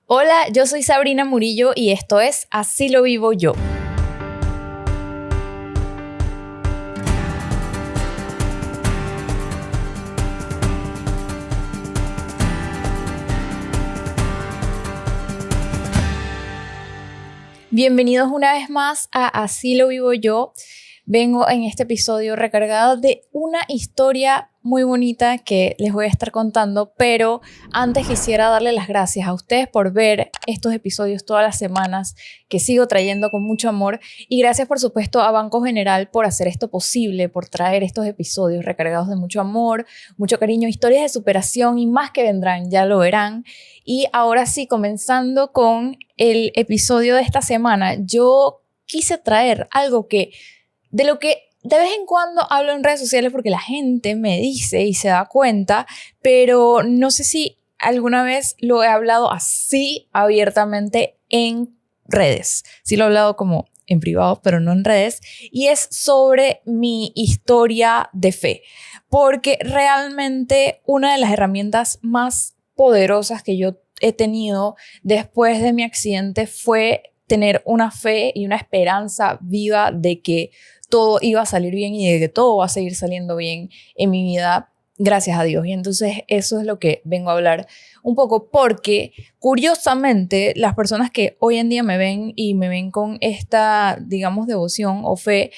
Hola, yo soy Sabrina Murillo y esto es Así lo vivo yo. Bienvenidos una vez más a Así lo vivo yo. Vengo en este episodio recargado de una historia muy bonita que les voy a estar contando, pero antes quisiera darle las gracias a ustedes por ver estos episodios todas las semanas que sigo trayendo con mucho amor, y gracias por supuesto a Banco General por hacer esto posible, por traer estos episodios recargados de mucho amor, mucho cariño, historias de superación y más que vendrán, ya lo verán. Y ahora sí, comenzando con el episodio de esta semana, yo quise traer algo de lo que de vez en cuando hablo en redes sociales porque la gente me dice y se da cuenta, pero no sé si alguna vez lo he hablado así abiertamente en redes. Sí lo he hablado como en privado, pero no en redes, y es sobre mi historia de fe, porque realmente una de las herramientas más poderosas que yo he tenido después de mi accidente fue tener una fe y una esperanza viva de que todo iba a salir bien y de que todo va a seguir saliendo bien en mi vida, gracias a Dios. Y entonces eso es lo que vengo a hablar un poco, porque curiosamente las personas que hoy en día me ven y me ven con esta, digamos, devoción o fe,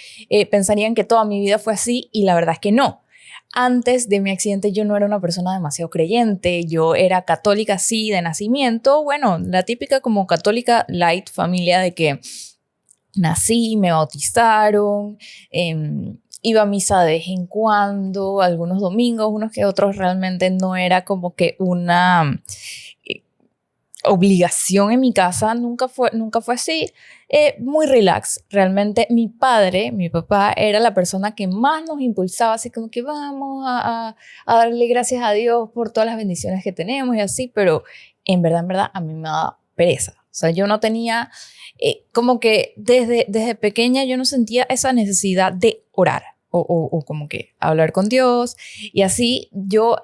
pensarían que toda mi vida fue así, y la verdad es que no. Antes de mi accidente yo no era una persona demasiado creyente, yo era católica sí de nacimiento, bueno, la típica como católica light familia de que nací, me bautizaron, iba a misa de vez en cuando, algunos domingos, unos que otros. Realmente no era como que una obligación en mi casa, nunca fue así. Muy relax, realmente. Mi papá, era la persona que más nos impulsaba, así como que vamos a darle gracias a Dios por todas las bendiciones que tenemos y así, pero en verdad, a mí me daba pereza. O sea, yo no tenía, como que desde pequeña yo no sentía esa necesidad de orar o como que hablar con Dios. Y así yo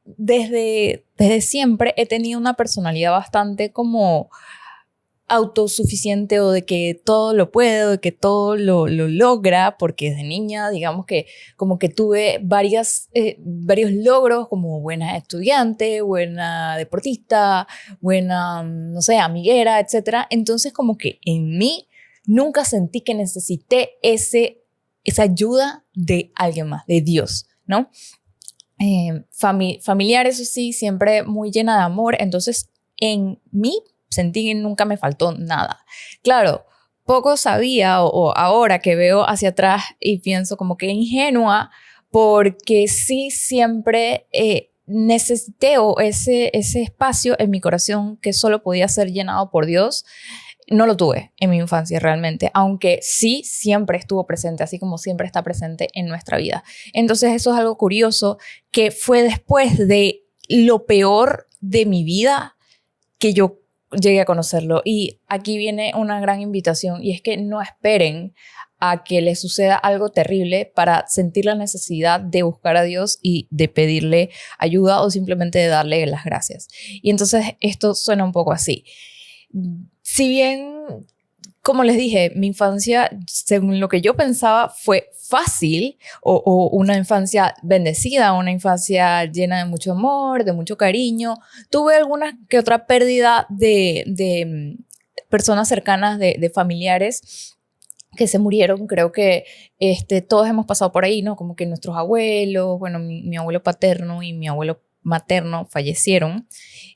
desde siempre he tenido una personalidad bastante como autosuficiente, o de que todo lo puedo, de que todo lo logra, porque desde niña, digamos que como que tuve varios logros, como buena estudiante, buena deportista, buena, no sé, amiguera, etcétera. Entonces como que en mí nunca sentí que necesité esa ayuda de alguien más, de Dios, ¿no? Familiar, eso sí, siempre muy llena de amor. Entonces en mí sentí que nunca me faltó nada. Claro, poco sabía, o ahora que veo hacia atrás y pienso como que ingenua, porque sí siempre necesité ese espacio en mi corazón que solo podía ser llenado por Dios. No lo tuve en mi infancia realmente, aunque sí siempre estuvo presente, así como siempre está presente en nuestra vida. Entonces eso es algo curioso, que fue después de lo peor de mi vida que yo llegué a conocerlo. Y aquí viene una gran invitación, y es que no esperen a que les suceda algo terrible para sentir la necesidad de buscar a Dios y de pedirle ayuda, o simplemente de darle las gracias. Y entonces esto suena un poco así. Si bien, como les dije, mi infancia, según lo que yo pensaba, fue fácil, o una infancia bendecida, una infancia llena de mucho amor, de mucho cariño. Tuve alguna que otra pérdida de personas cercanas, de familiares que se murieron. Creo que todos hemos pasado por ahí, ¿no? Como que nuestros abuelos, bueno, mi abuelo paterno y mi abuelo materno fallecieron,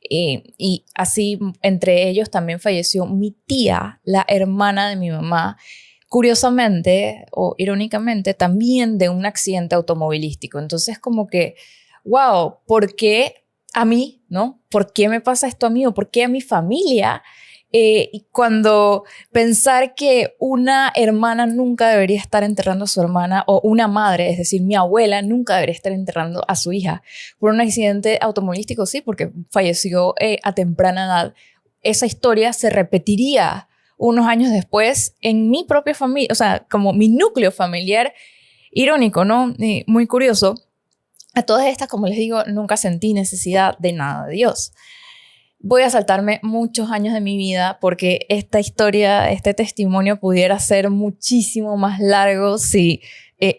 y así entre ellos también falleció mi tía, la hermana de mi mamá, curiosamente o irónicamente también de un accidente automovilístico. Entonces como que, wow, ¿por qué a mí, no? ¿Por qué me pasa esto a mí, o por qué a mi familia? Y cuando pensar que una hermana nunca debería estar enterrando a su hermana, o una madre, es decir, mi abuela nunca debería estar enterrando a su hija por un accidente automovilístico, sí, porque falleció a temprana edad. Esa historia se repetiría unos años después en mi propia familia, o sea, como mi núcleo familiar. Irónico, ¿no? Muy curioso. A todas estas, como les digo, nunca sentí necesidad de nada de Dios. Voy a saltarme muchos años de mi vida porque esta historia, este testimonio pudiera ser muchísimo más largo si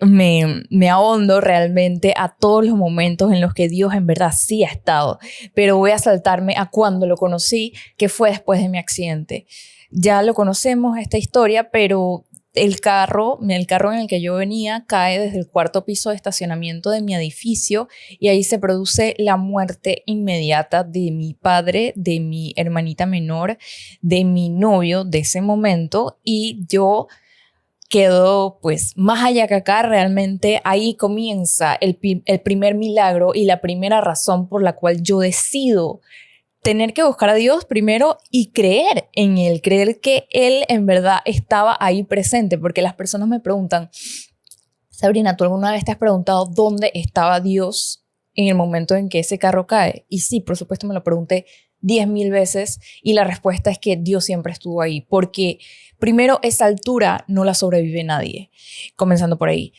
me ahondo realmente a todos los momentos en los que Dios en verdad sí ha estado. Pero voy a saltarme a cuando lo conocí, que fue después de mi accidente. Ya lo conocemos, esta historia, pero el carro en el que yo venía cae desde el cuarto piso de estacionamiento de mi edificio y ahí se produce la muerte inmediata de mi padre, de mi hermanita menor, de mi novio de ese momento, y yo quedo pues más allá que acá. Realmente ahí comienza el primer milagro y la primera razón por la cual yo decido tener que buscar a Dios primero y creer en Él, creer que Él en verdad estaba ahí presente, porque las personas me preguntan, Sabrina, ¿tú alguna vez te has preguntado dónde estaba Dios en el momento en que ese carro cae? Y sí, por supuesto me lo pregunté 10.000 veces y la respuesta es que Dios siempre estuvo ahí, porque primero esa altura no la sobrevive nadie, comenzando por ahí.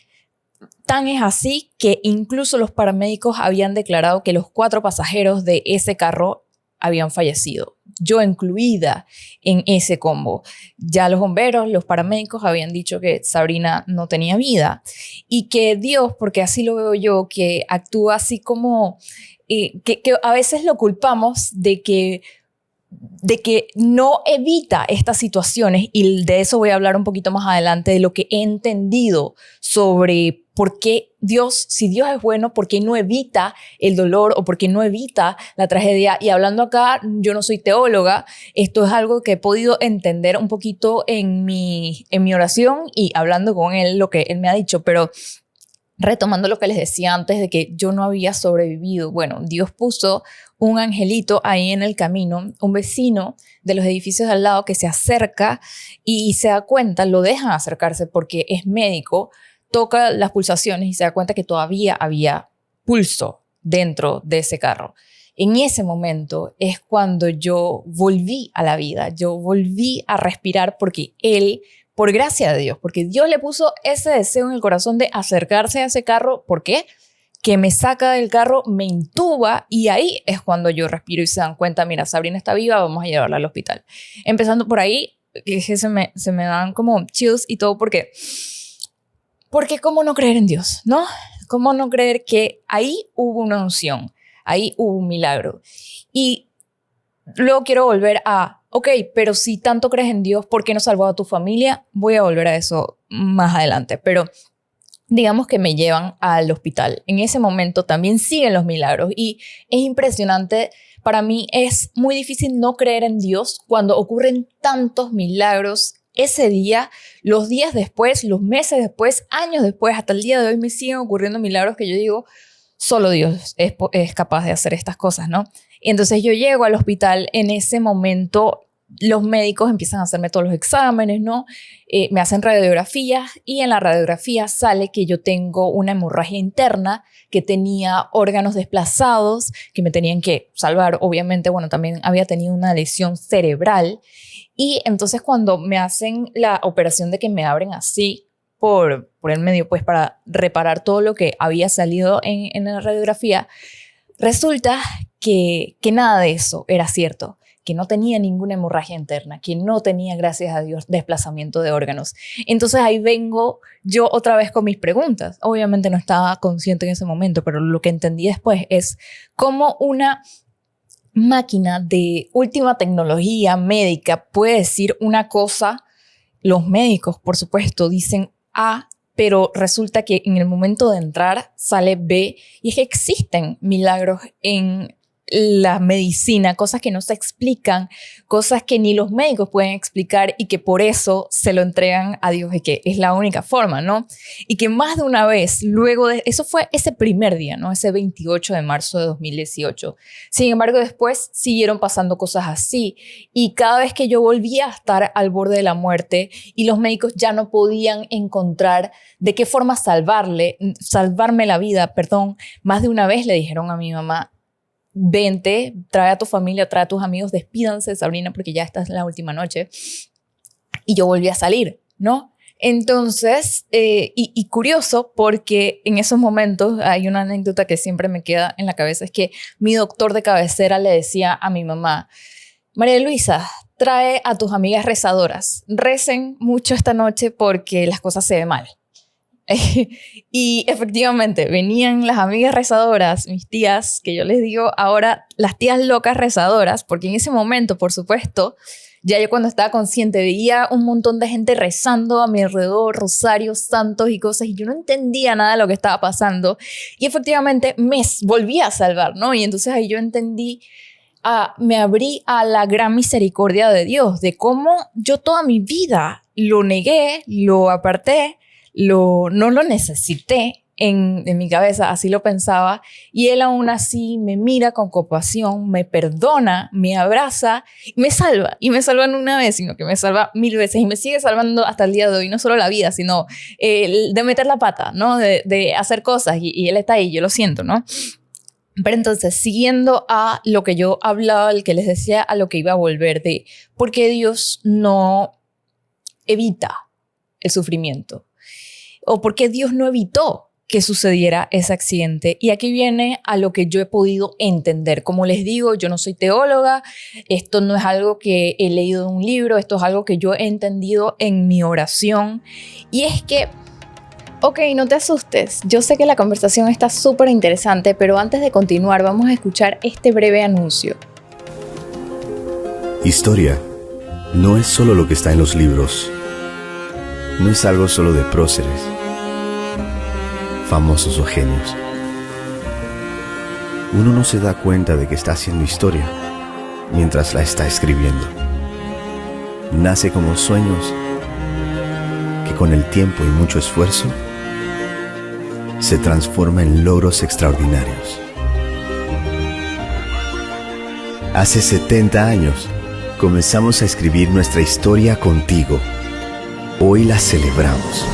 Tan es así que incluso los paramédicos habían declarado que los 4 pasajeros de ese carro habían fallecido, yo incluida en ese combo. Ya los bomberos, los paramédicos habían dicho que Sabrina no tenía vida y que Dios, porque así lo veo yo, que actúa así como que a veces lo culpamos de que no evita estas situaciones, y de eso voy a hablar un poquito más adelante, de lo que he entendido sobre por qué Dios, si Dios es bueno, por qué no evita el dolor o por qué no evita la tragedia. Y hablando acá, yo no soy teóloga, esto es algo que he podido entender un poquito en mi oración y hablando con él, lo que él me ha dicho, pero retomando lo que les decía antes de que yo no había sobrevivido. Bueno, Dios puso un angelito ahí en el camino, un vecino de los edificios de al lado que se acerca y se da cuenta, lo dejan acercarse porque es médico, toca las pulsaciones y se da cuenta que todavía había pulso dentro de ese carro. En ese momento es cuando yo volví a la vida, yo volví a respirar porque él, por gracia de Dios, porque Dios le puso ese deseo en el corazón de acercarse a ese carro. ¿Por qué? Que me saca del carro, me intuba y ahí es cuando yo respiro y se dan cuenta, mira, Sabrina está viva, vamos a llevarla al hospital. Empezando por ahí, que se me dan como chills y todo porque cómo no creer en Dios, ¿no? Cómo no creer que ahí hubo una unción, ahí hubo un milagro. Y luego quiero volver a, ok, pero si tanto crees en Dios, ¿por qué no salvó a tu familia? Voy a volver a eso más adelante, pero digamos que me llevan al hospital. En ese momento también siguen los milagros y es impresionante. Para mí es muy difícil no creer en Dios cuando ocurren tantos milagros ese día, los días después, los meses después, años después, hasta el día de hoy me siguen ocurriendo milagros que yo digo, solo Dios es capaz de hacer estas cosas, ¿no? Y entonces yo llego al hospital, en ese momento los médicos empiezan a hacerme todos los exámenes, ¿no? Me hacen radiografías y en la radiografía sale que yo tengo una hemorragia interna, que tenía órganos desplazados, que me tenían que salvar. Obviamente, bueno, también había tenido una lesión cerebral. Y entonces cuando me hacen la operación de que me abren así por el medio, pues para reparar todo lo que había salido en la radiografía, resulta que nada de eso era cierto, que no tenía ninguna hemorragia interna, que no tenía, gracias a Dios, desplazamiento de órganos. Entonces ahí vengo yo otra vez con mis preguntas. Obviamente no estaba consciente en ese momento, pero lo que entendí después es cómo una máquina de última tecnología médica puede decir una cosa. Los médicos, por supuesto, dicen A, pero resulta que en el momento de entrar sale B, y es que existen milagros en la medicina, cosas que no se explican, cosas que ni los médicos pueden explicar y que por eso se lo entregan a Dios y que es la única forma, ¿no? Y que más de una vez, luego de eso fue ese primer día, ¿no? Ese 28 de marzo de 2018. Sin embargo, después siguieron pasando cosas así y cada vez que yo volvía a estar al borde de la muerte y los médicos ya no podían encontrar de qué forma salvarme la vida, perdón, más de una vez le dijeron a mi mamá, vente, trae a tu familia, trae a tus amigos, despídanse de Sabrina porque ya esta es la última noche. Y yo volví a salir, ¿no? Entonces, y curioso porque en esos momentos hay una anécdota que siempre me queda en la cabeza, es que mi doctor de cabecera le decía a mi mamá: María Luisa, trae a tus amigas rezadoras, recen mucho esta noche porque las cosas se ven mal. Y efectivamente venían las amigas rezadoras, mis tías, que yo les digo ahora las tías locas rezadoras, porque en ese momento, por supuesto, ya yo cuando estaba consciente veía un montón de gente rezando a mi alrededor, rosarios, santos y cosas, y yo no entendía nada de lo que estaba pasando, y efectivamente me volví a salvar, ¿no? Y entonces ahí yo entendí, me abrí a la gran misericordia de Dios, de cómo yo toda mi vida lo negué, lo aparté, no lo necesité en mi cabeza, así lo pensaba, y Él aún así me mira con compasión, me perdona, me abraza, me salva, y me salva no una vez, sino que me salva 1000 veces, y me sigue salvando hasta el día de hoy, no solo la vida, sino de meter la pata, ¿no? De hacer cosas, y Él está ahí, yo lo siento, ¿no? Pero entonces, siguiendo a lo que yo hablaba, el que les decía a lo que iba a volver, de por qué Dios no evita el sufrimiento, o por qué Dios no evitó que sucediera ese accidente. Y aquí viene a lo que yo he podido entender. Como les digo, yo no soy teóloga, esto no es algo que he leído en un libro, esto es algo que yo he entendido en mi oración. Y es que, ok, no te asustes, yo sé que la conversación está súper interesante, pero antes de continuar vamos a escuchar este breve anuncio. Historia no es solo lo que está en los libros. No es algo solo de próceres, famosos o genios. Uno no se da cuenta de que está haciendo historia mientras la está escribiendo. Nace como sueños que con el tiempo y mucho esfuerzo se transforma en logros extraordinarios. Hace 70 años comenzamos a escribir nuestra historia contigo. Hoy la celebramos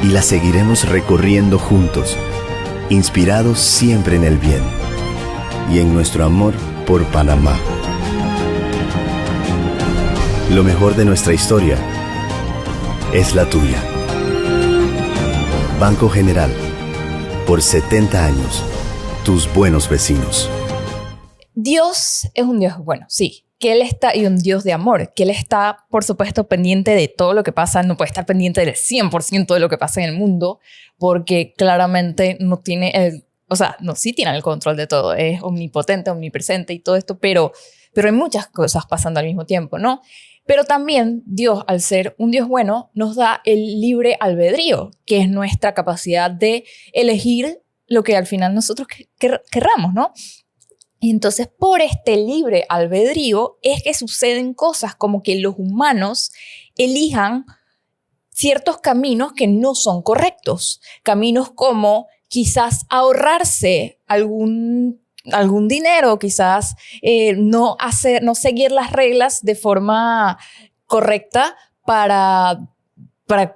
y la seguiremos recorriendo juntos, inspirados siempre en el bien y en nuestro amor por Panamá. Lo mejor de nuestra historia es la tuya. Banco General, por 70 años, tus buenos vecinos. Dios es un Dios bueno, sí, que Él está, y un Dios de amor, que Él está, por supuesto, pendiente de todo lo que pasa, no puede estar pendiente del 100% de lo que pasa en el mundo, porque claramente no tiene sí tiene el control de todo, es omnipotente, omnipresente y todo esto, pero hay muchas cosas pasando al mismo tiempo, ¿no? Pero también Dios, al ser un Dios bueno, nos da el libre albedrío, que es nuestra capacidad de elegir lo que al final nosotros querramos, ¿no? Y entonces, por este libre albedrío es que suceden cosas como que los humanos elijan ciertos caminos que no son correctos. Caminos como quizás ahorrarse algún dinero, quizás no seguir las reglas de forma correcta para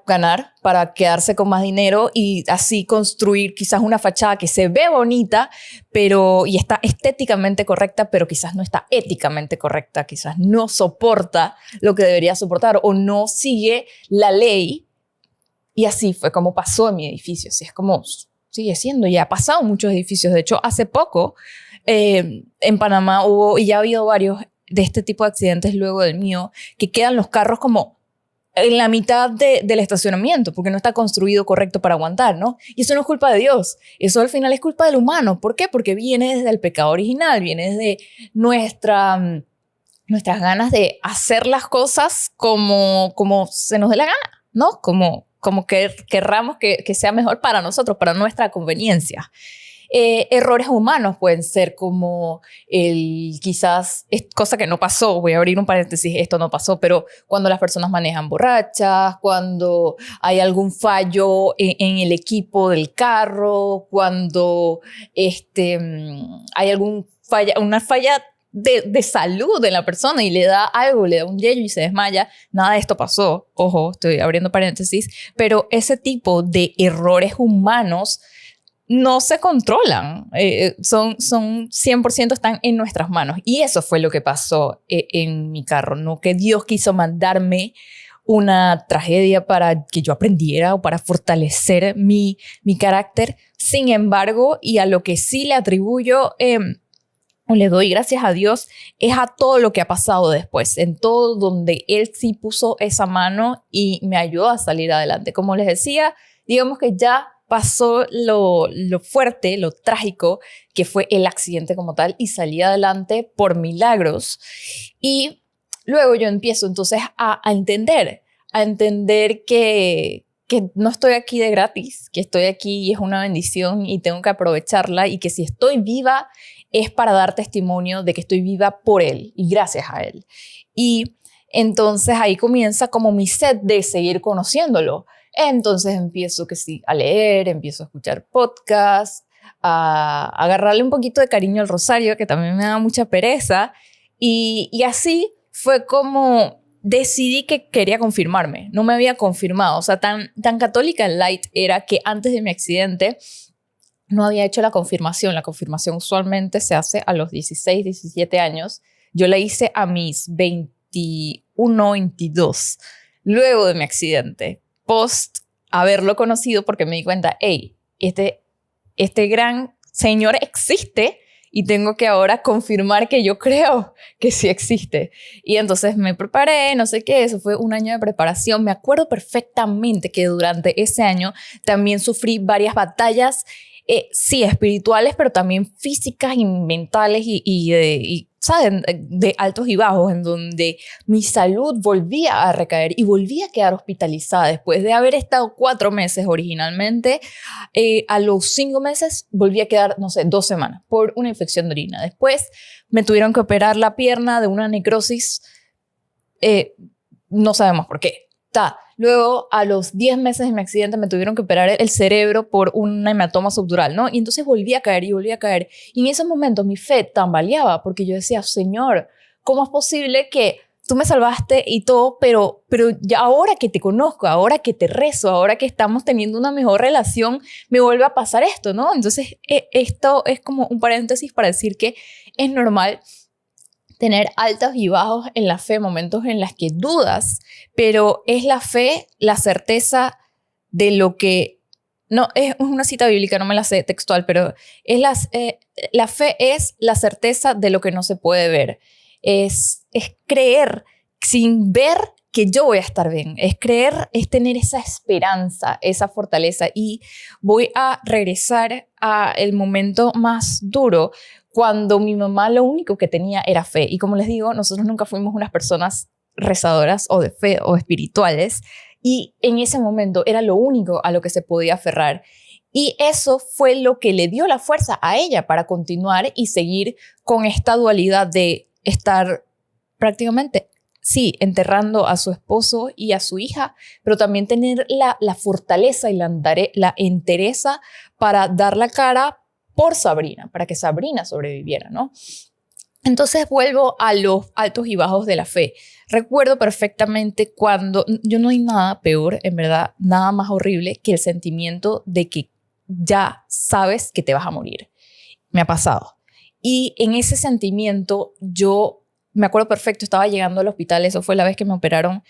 ganar, para quedarse con más dinero y así construir quizás una fachada que se ve bonita y está estéticamente correcta, pero quizás no está éticamente correcta, quizás no soporta lo que debería soportar o no sigue la ley. Y así fue como pasó en mi edificio, así es como sigue siendo, ya ha pasado en muchos edificios. De hecho, hace poco en Panamá hubo, y ya ha habido varios de este tipo de accidentes luego del mío, que quedan los carros como en la mitad del estacionamiento porque no está construido correcto para aguantar, ¿no? Y eso no es culpa de Dios, eso al final es culpa del humano. ¿Por qué? Porque viene desde el pecado original, viene desde nuestras ganas de hacer las cosas como se nos dé la gana, ¿no? Como que querramos que sea mejor para nosotros, para nuestra conveniencia. Errores humanos pueden ser como quizás, cosa que no pasó, voy a abrir un paréntesis, esto no pasó, pero cuando las personas manejan borrachas, cuando hay algún fallo en el equipo del carro, cuando hay una falla de salud de la persona y le da algo, le da un yello y se desmaya. Nada de esto pasó, ojo, estoy abriendo paréntesis, pero ese tipo de errores humanos no se controlan, son 100% están en nuestras manos. Y eso fue lo que pasó en mi carro, no que Dios quiso mandarme una tragedia para que yo aprendiera o para fortalecer mi carácter. Sin embargo, y a lo que sí le atribuyo, o le doy gracias a Dios, es a todo lo que ha pasado después, en todo donde Él sí puso esa mano y me ayudó a salir adelante. Como les decía, digamos que ya pasó lo fuerte, lo trágico, que fue el accidente como tal, y salí adelante por milagros. Y luego yo empiezo entonces a entender que no estoy aquí de gratis, que estoy aquí y es una bendición y tengo que aprovecharla, y que si estoy viva es para dar testimonio de que estoy viva por Él y gracias a Él. Y entonces ahí comienza como mi sed de seguir conociéndolo. Entonces empiezo que sí, a leer, empiezo a escuchar podcasts, a agarrarle un poquito de cariño al rosario, que también me da mucha pereza. Y así fue como decidí que quería confirmarme. No me había confirmado. O sea, tan católica light era que antes de mi accidente no había hecho la confirmación. La confirmación usualmente se hace a los 16, 17 años. Yo la hice a mis 21, 22, luego de mi accidente. Post haberlo conocido, porque me di cuenta, hey, este gran señor existe y tengo que ahora confirmar que yo creo que sí existe. Y entonces me preparé, no sé qué, eso fue un año de preparación. Me acuerdo perfectamente que durante ese año también sufrí varias batallas, sí, espirituales, pero también físicas y mentales y ¿saben? De altos y bajos, en donde mi salud volvía a recaer y volvía a quedar hospitalizada después de haber estado 4 meses originalmente. A los 5 meses volví a quedar, no sé, 2 semanas por una infección de orina. Después me tuvieron que operar la pierna de una necrosis, no sabemos por qué. Luego, a los 10 meses de mi accidente, me tuvieron que operar el cerebro por un hematoma subdural, ¿no? Y entonces volví a caer y volví a caer. Y en esos momentos mi fe tambaleaba, porque yo decía, Señor, ¿cómo es posible que tú me salvaste y todo, pero ya ahora que te conozco, ahora que te rezo, ahora que estamos teniendo una mejor relación, me vuelve a pasar esto, ¿no? Entonces, esto es como un paréntesis para decir que es normal tener altos y bajos en la fe, momentos en los que dudas, pero es la fe, la certeza de lo que, no, es una cita bíblica, no me la sé textual, pero es la fe es la certeza de lo que no se puede ver. Es creer sin ver que yo voy a estar bien. Es creer, es tener esa esperanza, esa fortaleza. Y voy a regresar al momento más duro, cuando mi mamá lo único que tenía era fe. Y como les digo, nosotros nunca fuimos unas personas rezadoras o de fe o espirituales. Y en ese momento era lo único a lo que se podía aferrar. Y eso fue lo que le dio la fuerza a ella para continuar y seguir con esta dualidad de estar prácticamente, sí, enterrando a su esposo y a su hija, pero también tener la fortaleza y la entereza para dar la cara por Sabrina, para que Sabrina sobreviviera, ¿no? Entonces vuelvo a los altos y bajos de la fe. Recuerdo perfectamente cuando, yo no hay nada peor, en verdad, nada más horrible que el sentimiento de que ya sabes que te vas a morir. Me ha pasado. Y en ese sentimiento yo me acuerdo perfecto, estaba llegando al hospital, eso fue la vez que me operaron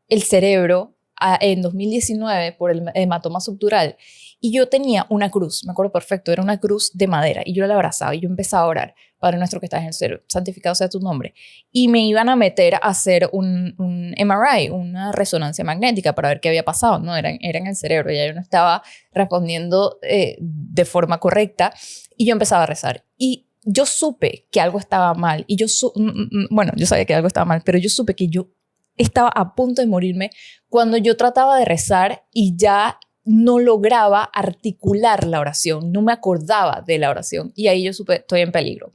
el cerebro en 2019 por el hematoma subdural. Y yo tenía una cruz, me acuerdo perfecto, era una cruz de madera y yo la abrazaba y yo empezaba a orar, Padre nuestro que estás en el cielo, santificado sea tu nombre. Y me iban a meter a hacer un MRI, una resonancia magnética para ver qué había pasado, ¿no? Era en el cerebro, ya yo no estaba respondiendo de forma correcta y yo empezaba a rezar. Y yo supe que algo estaba mal y yo sabía que algo estaba mal, pero yo supe que yo estaba a punto de morirme cuando yo trataba de rezar y ya no lograba articular la oración, no me acordaba de la oración y ahí yo supe, estoy en peligro.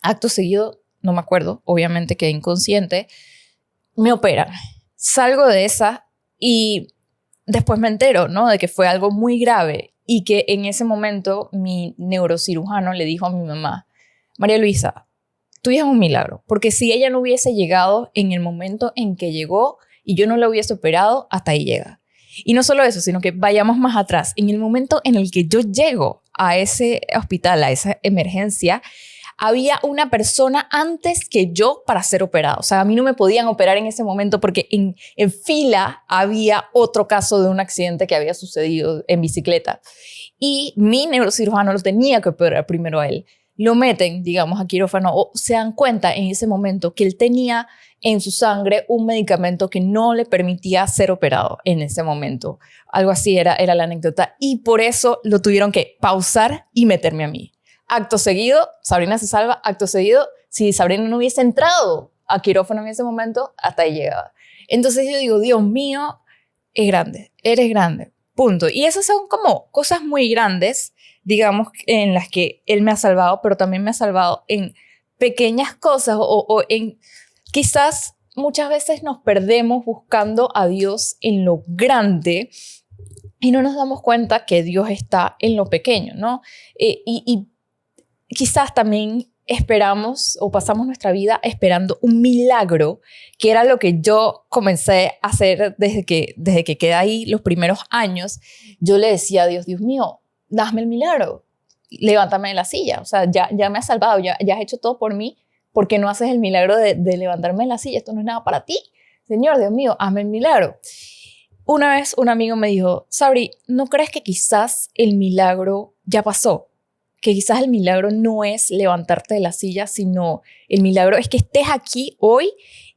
Acto seguido, no me acuerdo, obviamente quedé inconsciente, me operan, salgo de esa y después me entero, ¿no? De que fue algo muy grave y que en ese momento mi neurocirujano le dijo a mi mamá, María Luisa, tu hija es un milagro, porque si ella no hubiese llegado en el momento en que llegó y yo no la hubiese operado, hasta ahí llega. Y no solo eso, sino que vayamos más atrás. En el momento en el que yo llego a ese hospital, a esa emergencia, había una persona antes que yo para ser operado. O sea, a mí no me podían operar en ese momento porque en fila había otro caso de un accidente que había sucedido en bicicleta. Y mi neurocirujano lo tenía que operar primero a él. Lo meten, digamos, a quirófano, o se dan cuenta en ese momento que él tenía en su sangre un medicamento que no le permitía ser operado en ese momento. Algo así era la anécdota. Y por eso lo tuvieron que pausar y meterme a mí. Acto seguido, Sabrina se salva. Acto seguido, si Sabrina no hubiese entrado a quirófano en ese momento, hasta ahí llegaba. Entonces yo digo, Dios mío, es grande, eres grande, punto. Y esas son como cosas muy grandes, digamos, en las que Él me ha salvado, pero también me ha salvado en pequeñas cosas o en quizás muchas veces nos perdemos buscando a Dios en lo grande y no nos damos cuenta que Dios está en lo pequeño, ¿no? Y quizás también esperamos o pasamos nuestra vida esperando un milagro, que era lo que yo comencé a hacer desde que quedé ahí los primeros años. Yo le decía a Dios, Dios mío, dame el milagro, levántame de la silla, o sea, ya me has salvado, ya has hecho todo por mí, ¿por qué no haces el milagro de levantarme de la silla? Esto no es nada para ti, Señor, Dios mío, hazme el milagro. Una vez un amigo me dijo, Sabri, ¿no crees que quizás el milagro ya pasó? Que quizás el milagro no es levantarte de la silla, sino el milagro es que estés aquí hoy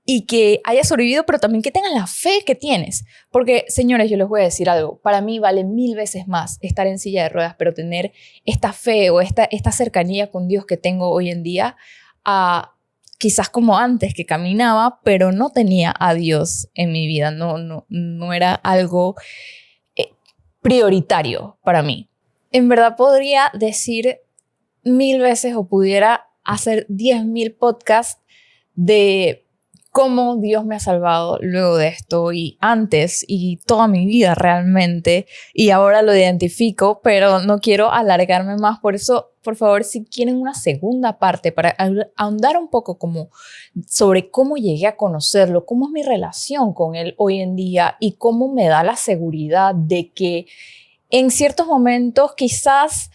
y que hayas sobrevivido, pero también que tengas la fe que tienes. Porque, señores, yo les voy a decir algo. Para mí vale 1000 veces más estar en silla de ruedas, pero tener esta fe o esta cercanía con Dios que tengo hoy en día, a quizás como antes que caminaba, pero no tenía a Dios en mi vida. No era algo prioritario para mí. En verdad podría decir 1000 veces o pudiera hacer 10,000 podcasts de cómo Dios me ha salvado luego de esto y antes y toda mi vida realmente, y ahora lo identifico, pero no quiero alargarme más. Por eso, por favor, si quieren una segunda parte para ahondar un poco como sobre cómo llegué a conocerlo, cómo es mi relación con Él hoy en día y cómo me da la seguridad de que en ciertos momentos quizás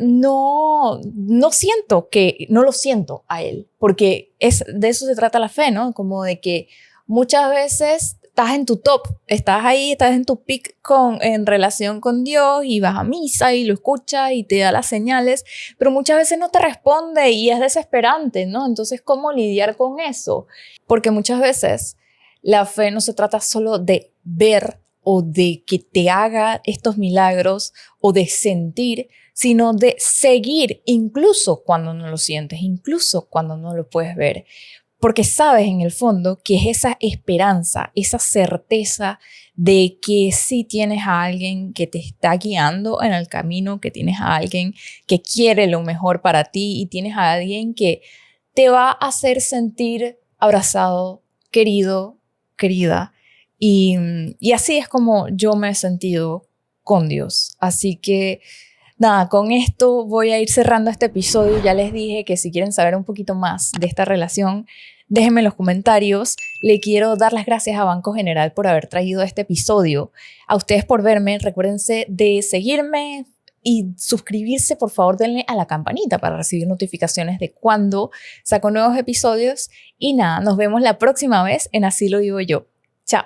no lo siento a Él, porque de eso se trata la fe, ¿no? Como de que muchas veces estás en tu top, estás ahí, estás en tu peak en relación con Dios y vas a misa y lo escuchas y te da las señales, pero muchas veces no te responde y es desesperante, ¿no? Entonces, ¿cómo lidiar con eso? Porque muchas veces la fe no se trata solo de ver o de que te haga estos milagros o de sentir, sino de seguir incluso cuando no lo sientes, incluso cuando no lo puedes ver. Porque sabes en el fondo que es esa esperanza, esa certeza de que sí tienes a alguien que te está guiando en el camino, que tienes a alguien que quiere lo mejor para ti y tienes a alguien que te va a hacer sentir abrazado, querido, querida. Y así es como yo me he sentido con Dios. Así que nada, con esto voy a ir cerrando este episodio. Ya les dije que si quieren saber un poquito más de esta relación, déjenme en los comentarios. Le quiero dar las gracias a Banco General por haber traído este episodio. A ustedes por verme. Recuérdense de seguirme y suscribirse. Por favor, denle a la campanita para recibir notificaciones de cuando saco nuevos episodios. Y nada, nos vemos la próxima vez en Así lo digo yo. Chao.